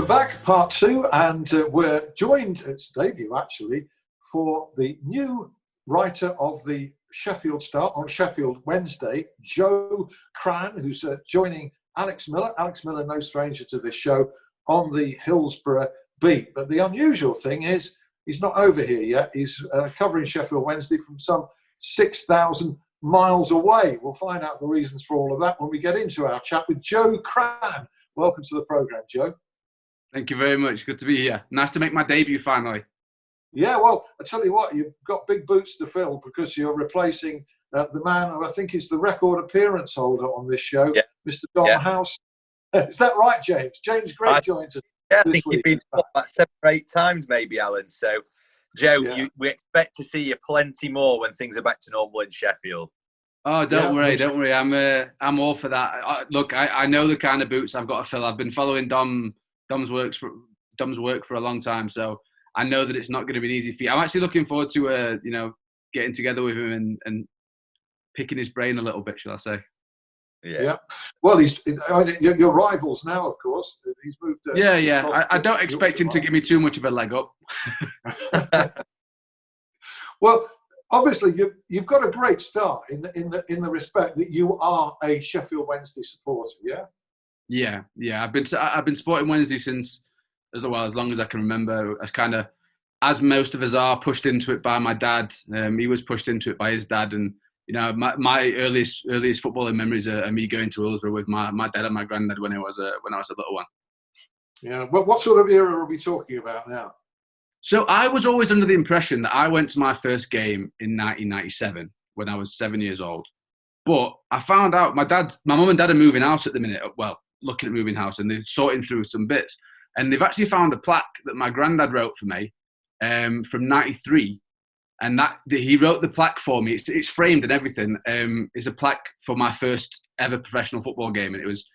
Welcome back, part two, and we're joined, it's debut actually, for the new writer of the Sheffield Star on Sheffield Wednesday, Joe Crann, who's joining Alex Miller. Alex Miller, no stranger to this show, on the Hillsborough beat. But the unusual thing is he's not over here yet. He's covering Sheffield Wednesday from some 6,000 miles away. We'll find out the reasons for all of that when we get into our chat with Joe Crann. Welcome to the programme, Joe. Thank you very much. Good to be here. Nice to make my debut finally. Yeah, well, I tell you what, you've got big boots to fill because you're replacing the man who I think is the record appearance holder on this show, Mr. Don House. Is that right, James? James Gregg joins us I this think week. you've been about 7 or 8 times maybe, Alan. So, Joe, we expect to see you plenty more when things are back to normal in Sheffield. Oh, don't worry. I'm all for that. Look, I know the kind of boots I've got to fill. I've been following Dom's work for a long time, so I know that it's not going to be an easy feat. I'm actually looking forward to getting together with him and picking his brain a little bit, shall I say? Yeah. Well, your rivals now, of course. He's moved. I don't expect him to give me too much of a leg up. Well, obviously, you've got a great start in the respect that you are a Sheffield Wednesday supporter. Yeah. Yeah. I've been supporting Wednesday since as long as I can remember. As most of us are, pushed into it by my dad. He was pushed into it by his dad, and my earliest footballing memories are me going to Hillsborough with my dad and my granddad when I was a little one. Yeah. Well, what sort of era are we talking about now? So I was always under the impression that I went to my first game in 1997 when I was 7 years old. But I found out my mum and dad are moving house at the minute. Well, looking at moving house, and they're sorting through some bits. And they've actually found a plaque that my granddad wrote for me from 93. And that he wrote the plaque for me. It's framed and everything. It's a plaque for my first ever professional football game, and it was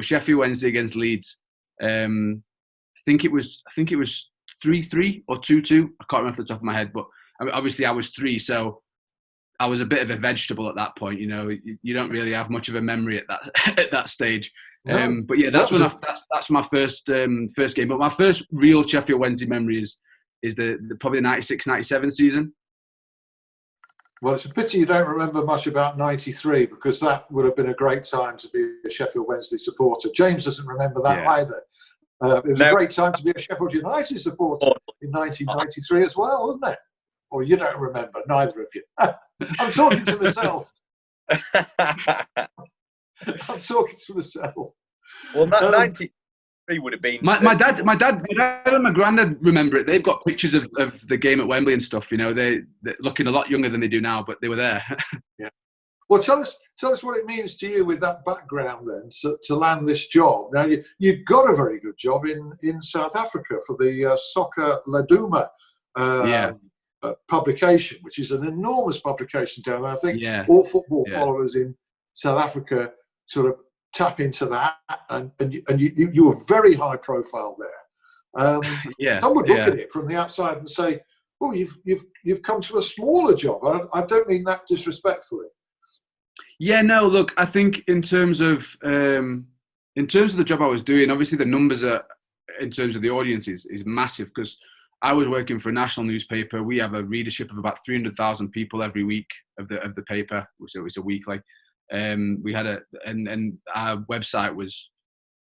Sheffield Wednesday against Leeds. I think it was 3-3 or 2-2. I can't remember off the top of my head, but obviously I was 3, so I was a bit of a vegetable at that point. You don't really have much of a memory at that stage. No. But yeah, that's my first game. But my first real Sheffield Wednesday memory is probably the 96-97 season. Well, it's a pity you don't remember much about 93 because that would have been a great time to be a Sheffield Wednesday supporter. James doesn't remember that either. It was a great time to be a Sheffield United supporter in 1993 as well, wasn't it? Or you don't remember, neither of you. I'm talking to myself. I'm talking to myself. Well, 93 would have been... My dad and my granddad remember it. They've got pictures of the game at Wembley and stuff. They're looking a lot younger than they do now, but they were there. Yeah. Well, tell us what it means to you with that background then to land this job. Now, you got a very good job in South Africa for the Soccer Laduma publication, which is an enormous publication down there. I think all football followers in South Africa sort of tap into that, and you were very high profile there. Some would look at it from the outside and say, "Oh, you've come to a smaller job." I don't mean that disrespectfully. Yeah, no. Look, I think in terms of the job I was doing, obviously the numbers are in terms of the audience is massive because I was working for a national newspaper. We have a readership of about 300,000 people every week of the paper, so it's a weekly. We had and our website was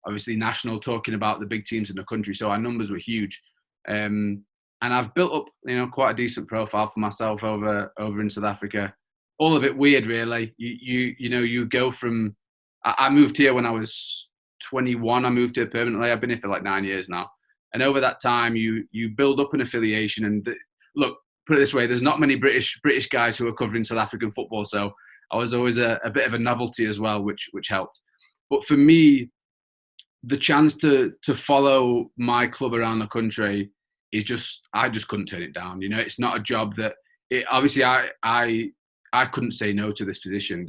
obviously national, talking about the big teams in the country. So our numbers were huge, and I've built up quite a decent profile for myself over in South Africa. All of it weird, really. You go from. I moved here when I was 21. I moved here permanently. I've been here for like 9 years now, and over that time, you build up an affiliation. And look, put it this way: there's not many British guys who are covering South African football, so I was always a bit of a novelty as well, which helped. But for me, the chance to follow my club around the country is I just couldn't turn it down. It's not a job that obviously I couldn't say no to this position.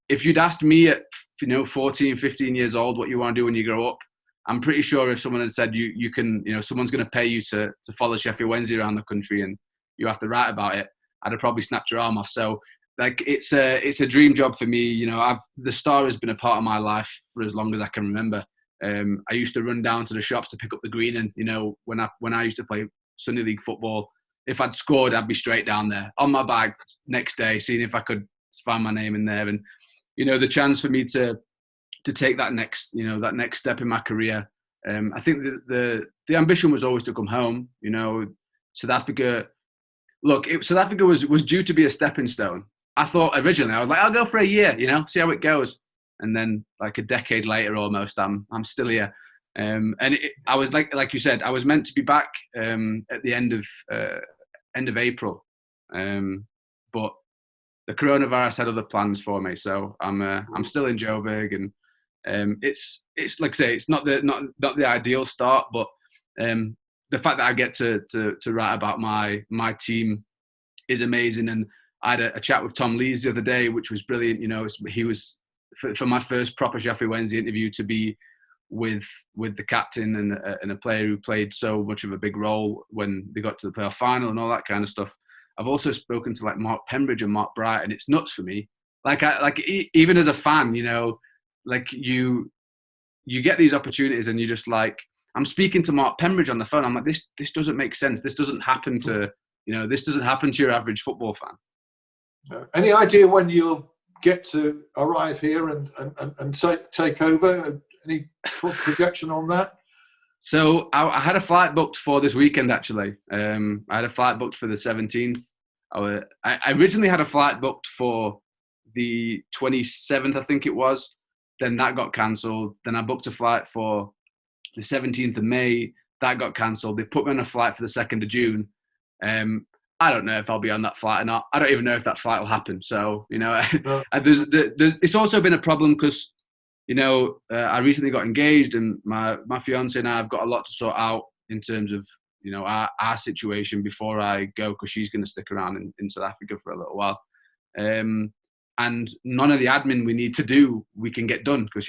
If you'd asked me at 14, 15 years old what you want to do when you grow up, I'm pretty sure if someone had said you can, someone's going to pay you to follow Sheffield Wednesday around the country and you have to write about it, I'd have probably snapped your arm off. So it's a dream job for me. The Star has been a part of my life for as long as I can remember. I used to run down to the shops to pick up the green, and when I used to play Sunday League football, if I'd scored, I'd be straight down there on my bag next day, seeing if I could find my name in there. And the chance for me to take that next step in my career. I think the ambition was always to come home. South Africa. Look, South Africa was due to be a stepping stone. I thought originally, I was like, I'll go for a year, see how it goes. And then, like a decade later, almost, I'm still here. I was like you said, I was meant to be back at the end of April, but the coronavirus had other plans for me. So I'm still in Joburg, and it's like I say, it's not the ideal start, but the fact that I get to write about my team is amazing. And I had a chat with Tom Lees the other day, which was brilliant. He was for my first proper Sheffield Wednesday interview to be with the captain and a player who played so much of a big role when they got to the playoff final and all that kind of stuff. I've also spoken to like Mark Pembridge and Mark Bright, and it's nuts for me. Even as a fan, like you get these opportunities, and you're just like, I'm speaking to Mark Pembridge on the phone. I'm like, this doesn't make sense. This doesn't happen to your average football fan. Any idea when you'll get to arrive here and take over? Any projection on that? So I had a flight booked for this weekend, actually. I had a flight booked for the 17th. I originally had a flight booked for the 27th, I think it was. Then that got cancelled. Then I booked a flight for the 17th of May. That got cancelled. They put me on a flight for the 2nd of June. I don't know if I'll be on that flight or not. I don't even know if that flight will happen. So, it's also been a problem because, I recently got engaged, and my fiance and I have got a lot to sort out in terms of, our situation before I go, because she's going to stick around in South Africa for a little while. And none of the admin we need to do, we can get done because,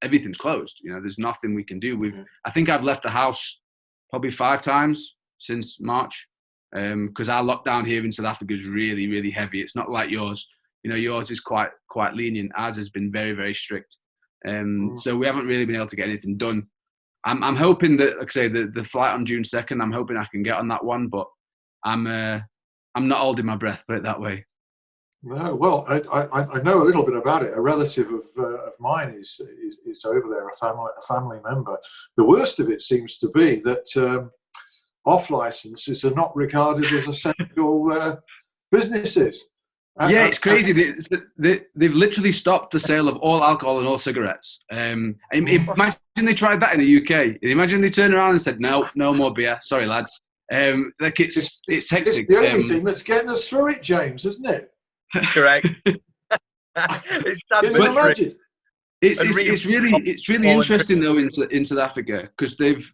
everything's closed. There's nothing we can do. I think I've left the house probably 5 times since March. Because our lockdown here in South Africa is really, really heavy. It's not like yours. Yours is quite lenient. Ours has been very, very strict. So we haven't really been able to get anything done. I'm hoping that, like I say, the flight on June 2nd, I'm hoping I can get on that one, but I'm not holding my breath, put it that way. No, well, I know a little bit about it. A relative of mine is over there, a family member. The worst of it seems to be that off licenses are not regarded as essential businesses. It's crazy. They've literally stopped the sale of all alcohol and all cigarettes. Imagine they tried that in the UK. Imagine they turned around and said, no more beer. Sorry, lads. It's hectic. It's the only thing that's getting us through it, James, isn't it? Correct. It's Can you imagine? It's really interesting though in South Africa, because they've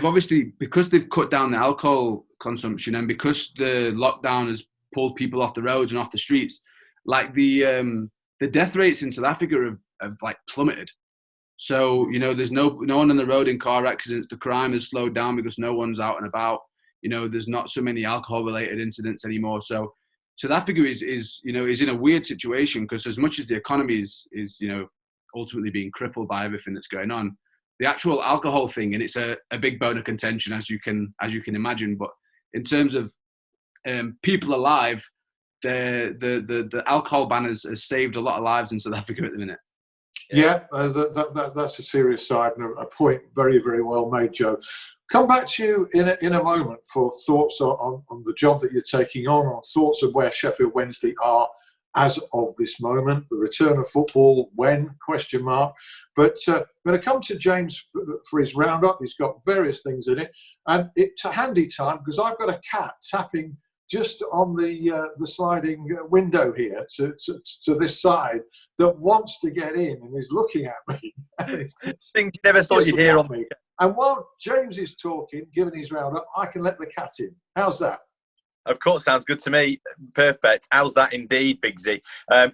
obviously, because they've cut down the alcohol consumption, and because the lockdown has pulled people off the roads and off the streets, like the death rates in South Africa have like plummeted. So there's no one on the road in car accidents. The crime has slowed down because no one's out and about. There's not so many alcohol related incidents anymore. So South Africa is in a weird situation, because as much as the economy is ultimately being crippled by everything that's going on, the actual alcohol thing, and it's a big bone of contention, as you can imagine. But in terms of people alive, the alcohol ban has saved a lot of lives in South Africa at the minute. Yeah, that's a serious side, and a point very, very well made, Joe. Come back to you in a moment for thoughts on the job that you're taking on thoughts of where Sheffield Wednesday are as of this moment, the return of football, when, ? But I'm going to come to James for his roundup. He's got various things in it, and it's a handy time because I've got a cat tapping just on the sliding window here to this side that wants to get in and is looking at me. Things you never thought you'd hear on me. And while James is talking, giving his roundup, I can let the cat in. How's that? Of course, sounds good to me. Perfect. How's that indeed, Big Z?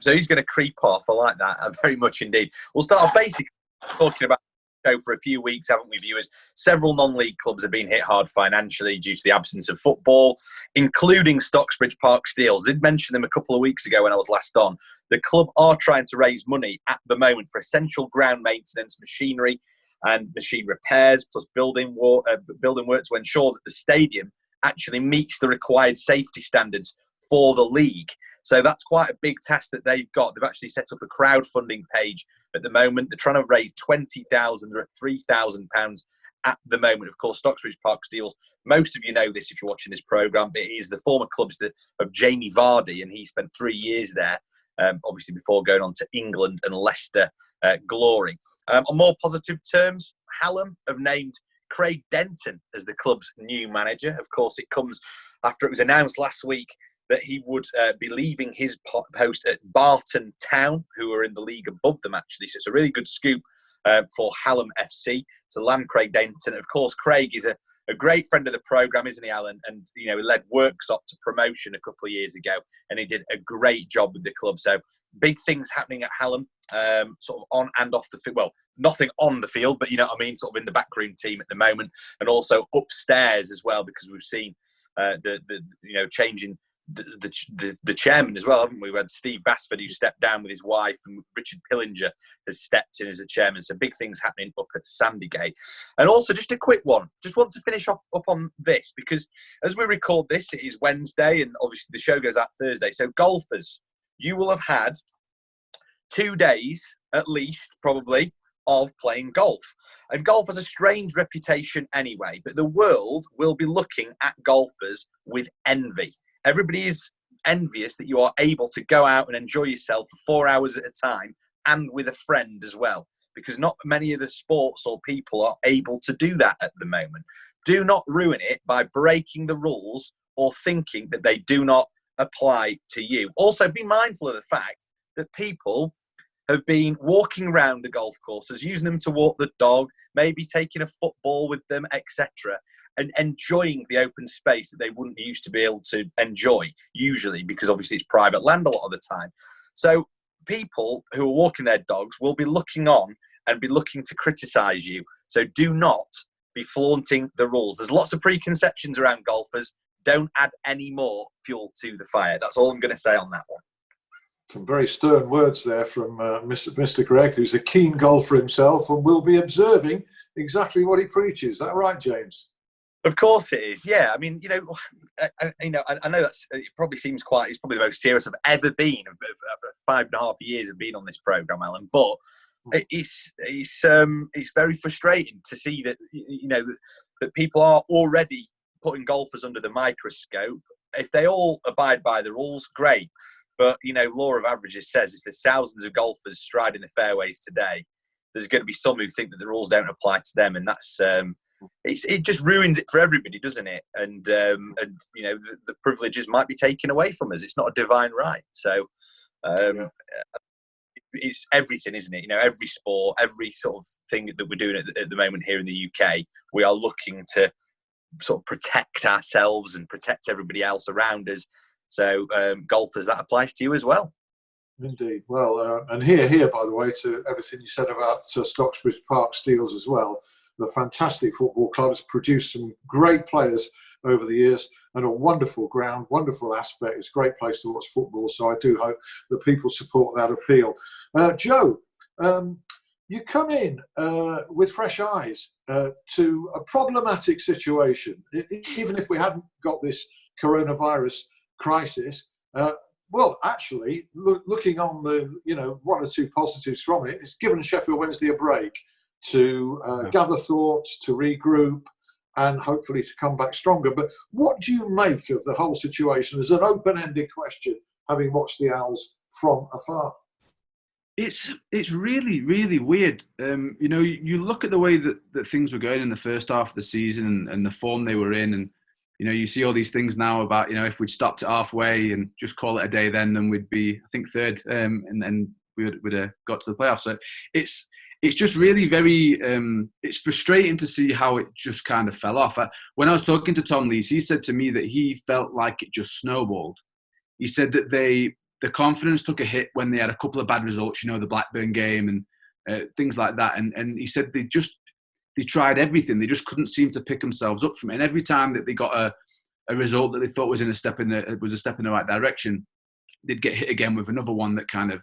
So he's going to creep off. I like that very much indeed. We'll start off basically talking about show for a few weeks, haven't we, viewers? Several non-league clubs have been hit hard financially due to the absence of football, including Stocksbridge Park Steels. I did mention them a couple of weeks ago when I was last on. The club are trying to raise money at the moment for essential ground maintenance, machinery and machine repairs, plus building work to ensure that the stadium actually meets the required safety standards for the league. So that's quite a big task that they've got. They've actually set up a crowdfunding page at the moment. They're trying to raise 20,000. They're at £3,000 at the moment. Of course, Stocksbridge Park Steels, most of you know this if you're watching this programme, but it is the former clubs of Jamie Vardy, and he spent 3 years there, obviously before going on to England and Leicester glory. On more positive terms, Hallam have named Craig Denton as the club's new manager. Of course, it comes after it was announced last week that he would be leaving his post at Barton Town, who are in the league above them, actually. So it's a really good scoop for Hallam FC to land Craig Denton. Of course, Craig is a great friend of the programme, isn't he, Alan? And, he led Worksop to promotion a couple of years ago, and he did a great job with the club. So big things happening at Hallam, sort of on and off the field. Well, nothing on the field, but you know what I mean, sort of in the backroom team at the moment, and also upstairs as well, because we've seen changing the chairman as well, haven't we? We had Steve Basford, who stepped down with his wife, and Richard Pillinger has stepped in as the chairman. So big things happening up at Sandygate. And also, just a quick one. Just want to finish up on this, because as we record this, it is Wednesday, and obviously the show goes out Thursday. So golfers, you will have had 2 days at least, probably, of playing golf. And golf has a strange reputation anyway, but the world will be looking at golfers with envy. Everybody is envious that you are able to go out and enjoy yourself for 4 hours at a time, and with a friend as well, because not many of the sports or people are able to do that at the moment. Do not ruin it by breaking the rules or thinking that they do not apply to you. Also, be mindful of the fact that people have been walking around the golf courses, using them to walk the dog, maybe taking a football with them, etc., and enjoying the open space that they wouldn't used to be able to enjoy, usually, because obviously it's private land a lot of the time. So people who are walking their dogs will be looking on and be looking to criticise you. So do not be flaunting the rules. There's lots of preconceptions around golfers. Don't add any more fuel to the fire. That's all I'm going to say on that one. Some very stern words there from Mr. Gregg, who's a keen golfer himself and will be observing exactly what he preaches. Is that right, James? Of course it is. Yeah, I mean, I know it probably seems it's probably the most serious I've ever been. Of 5.5 years of being on this programme, Alan. But it's very frustrating to see that that people are already putting golfers under the microscope. If they all abide by the rules, great. But law of averages says if there's thousands of golfers striding the fairways today, there's going to be some who think that the rules don't apply to them, and that's. It just ruins it for everybody, doesn't it? And the privileges might be taken away from us. It's not a divine right. So it's everything, isn't it? Every sport, every sort of thing that we're doing at the moment here in the UK, we are looking to sort of protect ourselves and protect everybody else around us. So golfers, that applies to you as well. Indeed. Well, and here, by the way, to everything you said about Stocksbridge Park Steels as well. The fantastic football clubs produced some great players over the years, and a wonderful ground, wonderful aspect. It's a great place to watch football, so I do hope that people support that appeal. Joe, you come in with fresh eyes to a problematic situation. Even if we hadn't got this coronavirus crisis, well, actually, looking on the one or two positives from it, it's given Sheffield Wednesday a break to gather thoughts, to regroup, and hopefully to come back stronger. But what do you make of the whole situation as an open-ended question, having watched the Owls from afar? It's really, really weird. You look at the way that things were going in the first half of the season and the form they were in, and you see all these things now about if we'd stopped at halfway and just call it a day, then we'd be, I think, third, and then we would have got to the playoffs. So it's just really very, it's frustrating to see how it just kind of fell off. When I was talking to Tom Lees, he said to me that he felt like it just snowballed. He said that the confidence took a hit when they had a couple of bad results, the Blackburn game and things like that. And he said they just they tried everything. They just couldn't seem to pick themselves up from it. And every time that they got a result that they thought was a step in the right direction, they'd get hit again with another one that kind of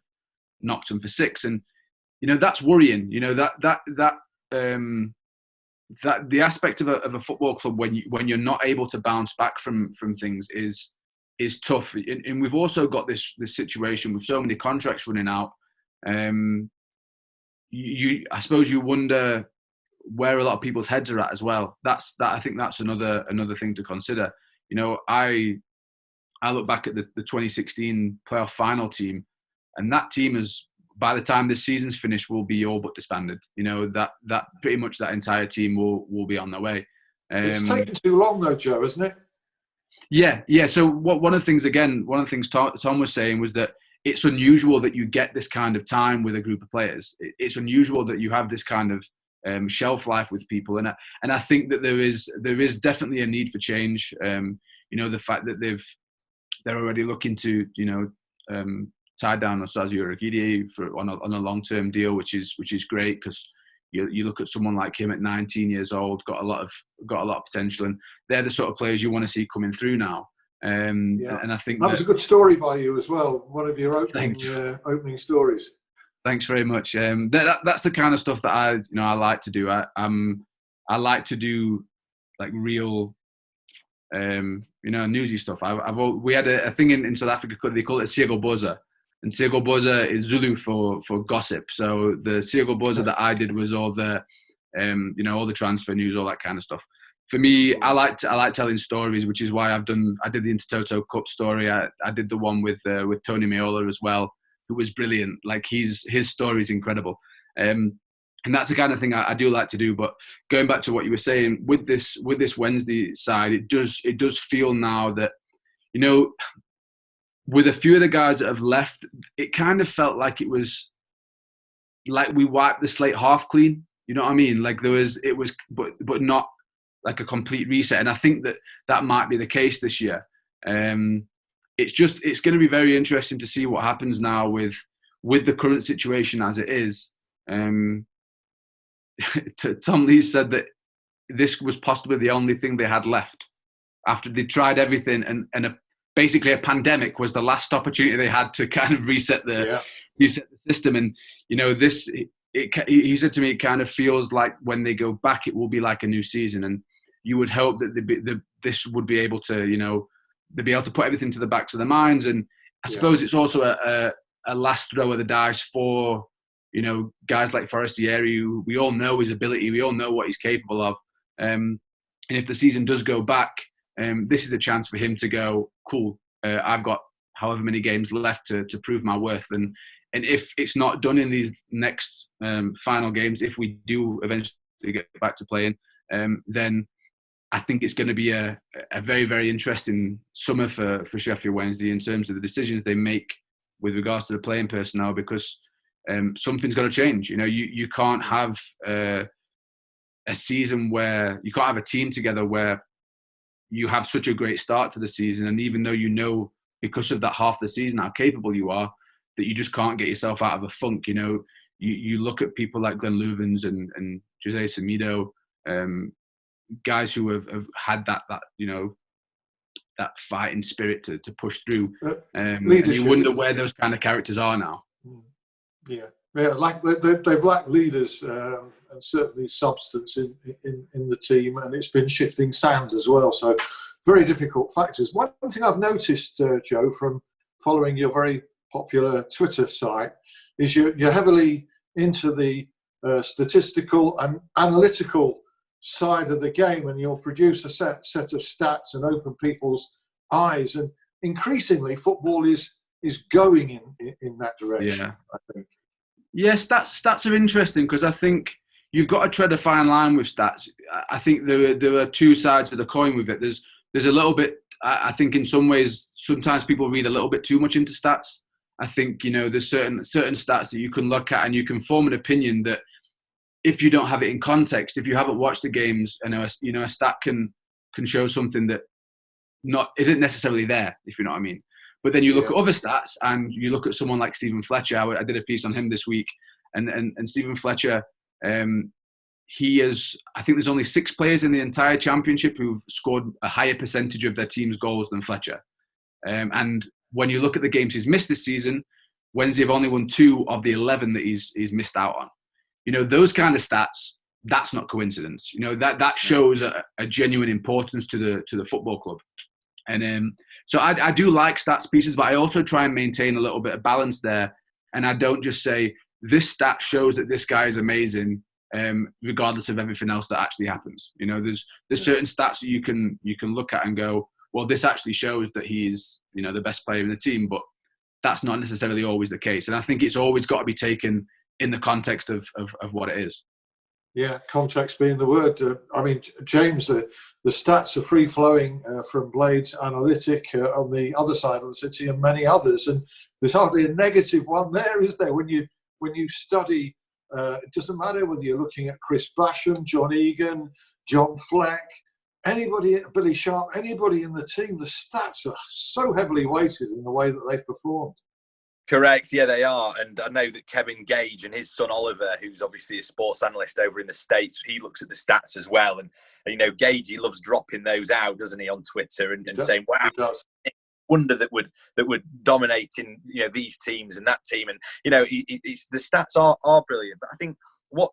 knocked them for six. And that's worrying. That the aspect of a football club when you're not able to bounce back from things is tough. And we've also got this situation with so many contracts running out. I suppose you wonder where a lot of people's heads are at as well. I think that's another thing to consider. I look back at the 2016 playoff final team, and that team is, by the time this season's finished, will be all but disbanded. That pretty much that entire team will be on their way. It's taken too long though, Joe, isn't it? Yeah. So one of the things Tom was saying was that it's unusual that you get this kind of time with a group of players. It's unusual that you have this kind of shelf life with people, and I think that there is definitely a need for change. The fact that they're already looking to tie down Osazu Urhoghide on a long-term deal, which is great, because you look at someone like him at 19 years old, got a lot of potential, and they're the sort of players you want to see coming through now. And I think that was a good story by you as well. One of your opening stories. Thanks very much. That's the kind of stuff that I like to do. I like to do like real, newsy stuff. We had a thing in South Africa, they call it Siyagoboza. And Siyagoboza is Zulu for gossip. So the Siyagoboza that I did was all the, all the transfer news, all that kind of stuff. For me, I like telling stories, which is why I did the Intertoto Cup story. I did the one with Tony Meola as well, who was brilliant. Like his story is incredible. And that's the kind of thing I do like to do. But going back to what you were saying, with this Wednesday side, it does feel now that, with a few of the guys that have left, it kind of felt like it was like we wiped the slate half clean. You know what I mean? Like but not like a complete reset. And I think that might be the case this year. It's going to be very interesting to see what happens now with the current situation as it is. Tom Lee said that this was possibly the only thing they had left after they tried everything, and basically a pandemic was the last opportunity they had to kind of reset the system. And he said to me, it kind of feels like when they go back, it will be like a new season, and you would hope that this would be able to, they'd be able to put everything to the backs of their minds. And I suppose it's also a last throw of the dice for, guys like Forestieri, who we all know his ability, we all know what he's capable of. And if the season does go back, this is a chance for him to go, cool, I've got however many games left to prove my worth. And if it's not done in these next final games, if we do eventually get back to playing, then I think it's going to be a very, very interesting summer for Sheffield Wednesday in terms of the decisions they make with regards to the playing personnel, because something's got to change. You can't have a season where you can't have a team together where you have such a great start to the season, and even though because of that half the season how capable you are, that you just can't get yourself out of a funk. You look at people like Glenn Loovens and Jose Semedo, guys who have had that that fighting spirit to push through, and you wonder where those kind of characters are now. Like they've lacked leaders and certainly substance in the team, and it's been shifting sands as well, so very difficult factors. One thing I've noticed, Joe, from following your very popular Twitter site, is you're heavily into the statistical and analytical side of the game, and you'll produce a set of stats and open people's eyes, and increasingly football is going in that direction. I think. Yes, stats are interesting, because I think you've got to tread a fine line with stats. I think there are two sides of the coin with it. There's a little bit. I think in some ways, sometimes people read a little bit too much into stats. I think there's certain stats that you can look at and you can form an opinion that, if you don't have it in context, if you haven't watched the games, a stat can show something that isn't necessarily there, if you know what I mean. But then you look at other stats, and you look at someone like Stephen Fletcher. I did a piece on him this week, and Stephen Fletcher, I think there's only 6 players in the entire championship who've scored a higher percentage of their team's goals than Fletcher. And when you look at the games he's missed this season, Wednesday have only won 2 of the 11 that he's missed out on. You know, those kind of stats, that's not coincidence. You know, that shows a genuine importance to the football club. And so I do like stats pieces, but I also try and maintain a little bit of balance there. And I don't just say, this stat shows that this guy is amazing, regardless of everything else that actually happens. You know, there's certain stats that you can look at and go, well, this actually shows that he's, you know, the best player in the team, but that's not necessarily always the case. And I think it's always got to be taken in the context of what it is. Yeah, context being the word. I mean, James, the stats are free-flowing from Blades Analytic on the other side of the city and many others. And there's hardly a negative one there, is there? When you study, it doesn't matter whether you're looking at Chris Basham, John Egan, John Fleck, anybody, Billy Sharp, anybody in the team, the stats are so heavily weighted in the way that they've performed. Correct, yeah, they are. And I know that Kevin Gage and his son Oliver, who's obviously a sports analyst over in the States, he looks at the stats as well. And you know, Gage, he loves dropping those out, doesn't he, on Twitter and saying, wow, wonder that would dominate in, you know, these teams and that team. And you know, it's the stats are brilliant. But I think what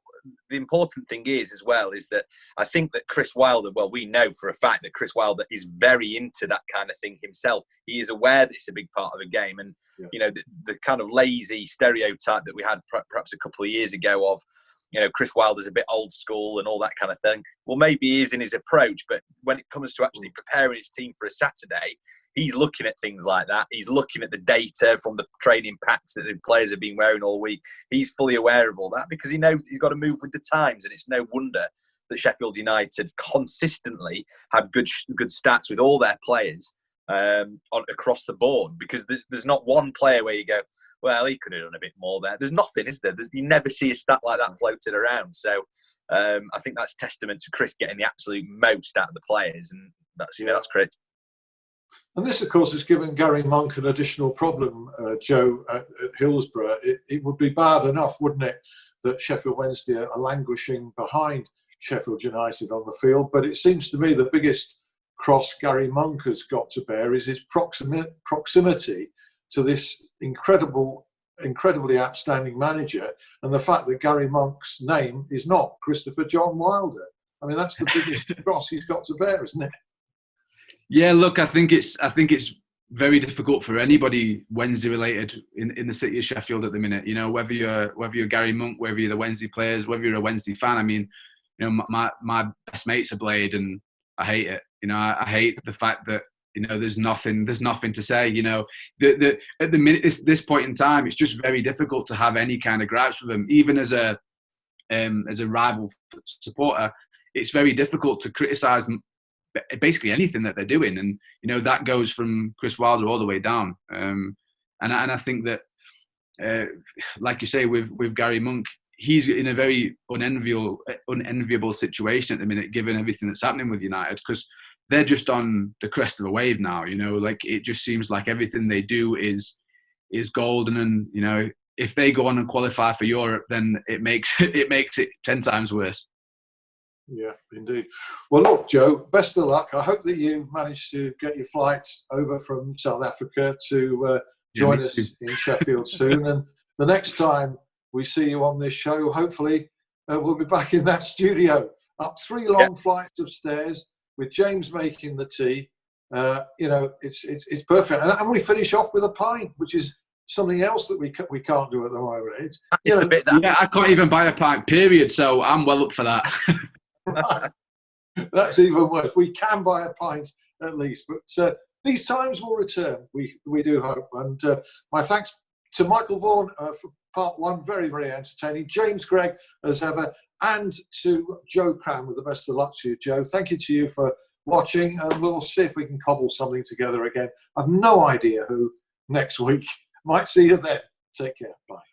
the important thing is as well is that I think that Chris Wilder, well, we know for a fact that Chris Wilder is very into that kind of thing himself. He is aware that it's a big part of a game. And you know, the kind of lazy stereotype that we had perhaps a couple of years ago of, you know, Chris Wilder's a bit old school and all that kind of thing. Well, maybe he is in his approach, but when it comes to actually preparing his team for a Saturday, he's looking at things like that. He's looking at the data from the training packs that the players have been wearing all week. He's fully aware of all that because he knows he's got to move with the times. And it's no wonder that Sheffield United consistently have good stats with all their players across the board, because there's not one player where you go, well, he could have done a bit more there. There's nothing, is there? You never see a stat like that floated around. So I think that's testament to Chris getting the absolute most out of the players, and that's, you know, that's great. And this, of course, has given Gary Monk an additional problem, Joe, at Hillsborough. It would be bad enough, wouldn't it, that Sheffield Wednesday are languishing behind Sheffield United on the field. But it seems to me the biggest cross Gary Monk has got to bear is his proximity to this incredibly outstanding manager, and the fact that Gary Monk's name is not Christopher John Wilder. I mean, that's the biggest cross he's got to bear, isn't it? Yeah, look, I think it's very difficult for anybody Wednesday related in the city of Sheffield at the minute. You know, whether you're Gary Monk, whether you're the Wednesday players, whether you're a Wednesday fan. I mean, you know, my best mate's a Blade, and I hate it. You know, I hate the fact that, you know, there's nothing to say. You know, at the minute, this point in time, it's just very difficult to have any kind of gripes with them, even as a rival supporter. It's very difficult to criticise basically anything that they're doing, and you know, that goes from Chris Wilder all the way down. And I think that, like you say, with Gary Monk, he's in a very unenviable situation at the minute, given everything that's happening with United, because they're just on the crest of a wave now. You know, like, it just seems like everything they do is golden, and you know, if they go on and qualify for Europe, then it makes it 10 times worse. Yeah, indeed. Well, look, Joe, best of luck. I hope that you manage to get your flight over from South Africa to join us in Sheffield soon. And the next time we see you on this show, hopefully we'll be back in that studio, up 3 long flights of stairs with James making the tea. You know, it's perfect. And we finish off with a pint, which is something else that we can't do at the moment. It's, you know, yeah, I can't even buy a pint, period. So I'm well up for that. Right. That's even worse. We can buy a pint at least, but these times will return. We do hope. And my thanks to Michael Vaughan for part 1, very, very entertaining. James Gregg, as ever, and to Joe Crann, with the best of luck to you, Joe. Thank you to you for watching, and we'll see if we can cobble something together again. I've no idea who next week. Might see you then. Take care. Bye.